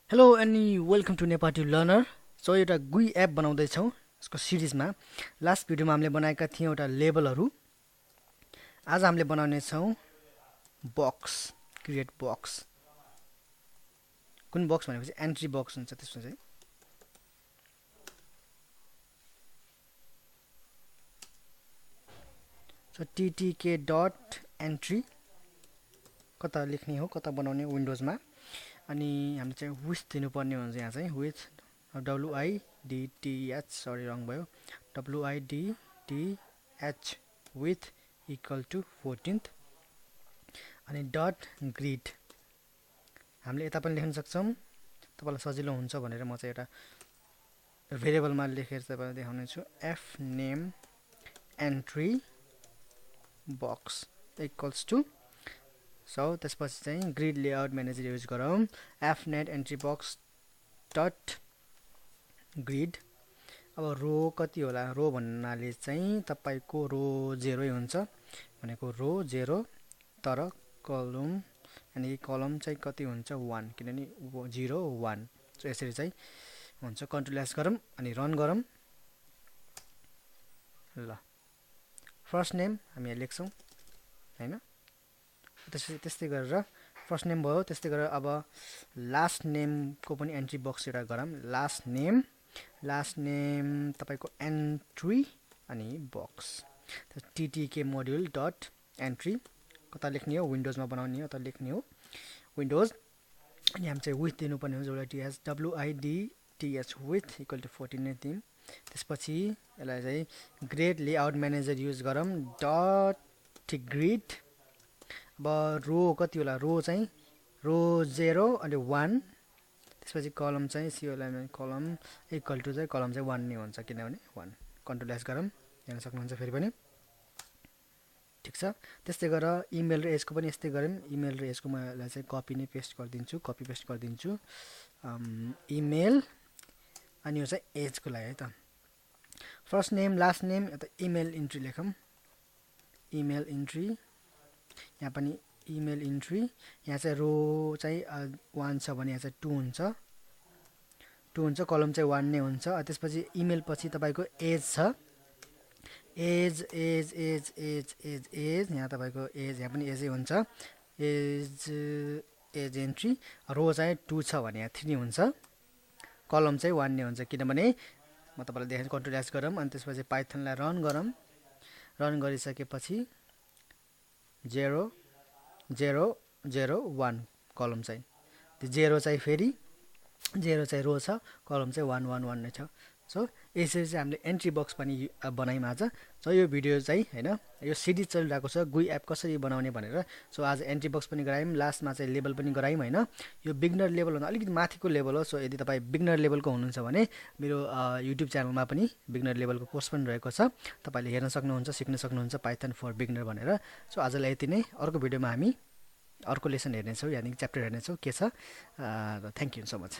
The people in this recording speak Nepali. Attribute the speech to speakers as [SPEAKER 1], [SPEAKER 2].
[SPEAKER 1] हेलो अनि वेलकम टु नेपाTube लर्नर। सो एउटा गुई एप बनाउँदैछौँ यसको सिरिजमा। लास्ट भिडियोमा हामीले बनाएका थियौँ एउटा लेबलहरू। आज हामीले बनाउने छौँ बक्स, क्रिएट बक्स। कुन बक्स भनेपछि एन्ट्री बक्स हुन्छ त्यसमा चाहिँ। सो ttk डट एन्ट्री कता लेख्ने हो, कता बनाउने विन्डोजमा। अनि हामीले चाहिँ विथ दिनुपर्ने हुन्छ यहाँ चाहिँ विथ WIDTH, सरी रङ भयो, WIDTH with equal to 14th। अनि डट ग्रिड हामीले यता पनि लेख्न सक्छौँ, तपाईँलाई सजिलो हुन्छ भनेर म चाहिँ एउटा भेरिएबलमा लेखेर तपाईँलाई देखाउने छु। F name entry box equals to, so त्यसपछि चाहिँ ग्रिड लेआउट म्यानेजर युज गरौँ। F name entry box dot grid. अब रो कति होला, रो भन्नाले चाहिँ तपाईँको रो 0 हुन्छ भनेको रो 0, तर कलम यानि कलम चाहिँ कति हुन्छ 1, किनभने 0 1। सो यसरी चाहिँ हुन्छ। कन्ट्रोल एस गरौँ अनि रन गरौँ। ल फर्स्ट नेम हामी यहाँ लेख्छौँ हैन। त्यस्तै गरेर फर्स्ट नेम भयो, त्यस्तै गरेर अब लास्ट नेमको पनि एन्ट्री बक्स एउटा गरौँ। लास्ट नेम तपाईँको एन्ट्री अनि box ttk module dot entry. कता लेख्ने हो, विन्डोजमा बनाउने हो, त लेख्ने हो विन्डोज। अनि हामी चाहिँ विथ दिनुपर्ने हो, WIDTH विथ इक्वल टु 14 नै दिउँ। त्यसपछि यसलाई चाहिँ ग्रिड लेआउट म्यानेजर युज गरौँ डट ग्रिड। अब रो कति होला, रो चाहिँ रो 0 अनि 1। त्यसपछि कलम चाहिँ सिओलाई कलम इक्वल टु चाहिँ कलम चाहिँ 1 नै हुन्छ, किनभने 1। कन्ट्रोल एस गरौँ, हेर्न सक्नुहुन्छ फेरि पनि ठिक छ। त्यस्तै गरेर इमेल र एजको पनि यस्तै गरौँ। इमेल र एजको म यसलाई चाहिँ कपी पेस्ट गरिदिन्छु। इमेल अनि यो चाहिँ एजको लागि है त। फर्स्ट नेम लास्ट नेम यता इमेल इन्ट्री लेखौँ। इमेल इन्ट्री यहाँ पनि इमेल इन्ट्री। यहाँ चाहिँ रो चाहिँ 1 छ भने यहाँ चाहिँ 2 हुन्छ, कलम चाहिँ 1 नै हुन्छ। त्यसपछि इमेल पछि तपाईँको एज छ, एज यहाँ तपाईँको एज, यहाँ पनि एजै हुन्छ। As entry. रो चाहिँ 2 छ भने यहाँ 3 हुन्छ, कलम चाहिँ 1 नै हुन्छ, किनभने म तपाईँलाई देखाउँछु। कन्ट्रोल एस गरौँ अनि त्यसपछि पाइथनलाई रन गरौँ। रन गरिसकेपछि 0 0 0 1 कलम चाहिँ, त्यो 0 चाहिँ फेरि 0 चाहिँ रो छ, कलम चाहिँ 1 1 1 नै छ। सो यसरी चाहिँ हामीले एन्ट्री बक्स पनि बनायौँ आज। सो यो भिडियो चाहिँ हैन, यो सिरिज चलिरहेको छ गुई एप कसरी बनाउने भनेर। सो आज एन्ट्री बक्स पनि गरायौँ, लास्टमा चाहिँ लेभल पनि गरायौँ हैन। यो बिगनर लेभलभन्दा अलिकति माथिको लेभल हो। सो यदि तपाईँ बिगनर लेभलको हुनुहुन्छ भने मेरो युट्युब च्यानलमा पनि बिगनर लेभलको कोर्स पनि रहेको छ, तपाईँले हेर्न सक्नुहुन्छ, सिक्न सक्नुहुन्छ पाइथन फर बिगनर भनेर। सो आजलाई यति नै। अर्को भिडियोमा हामी अर्को लेसन हेर्नेछौँ, यानि च्याप्टर हेर्नेछौँ के छ। Thank you so much.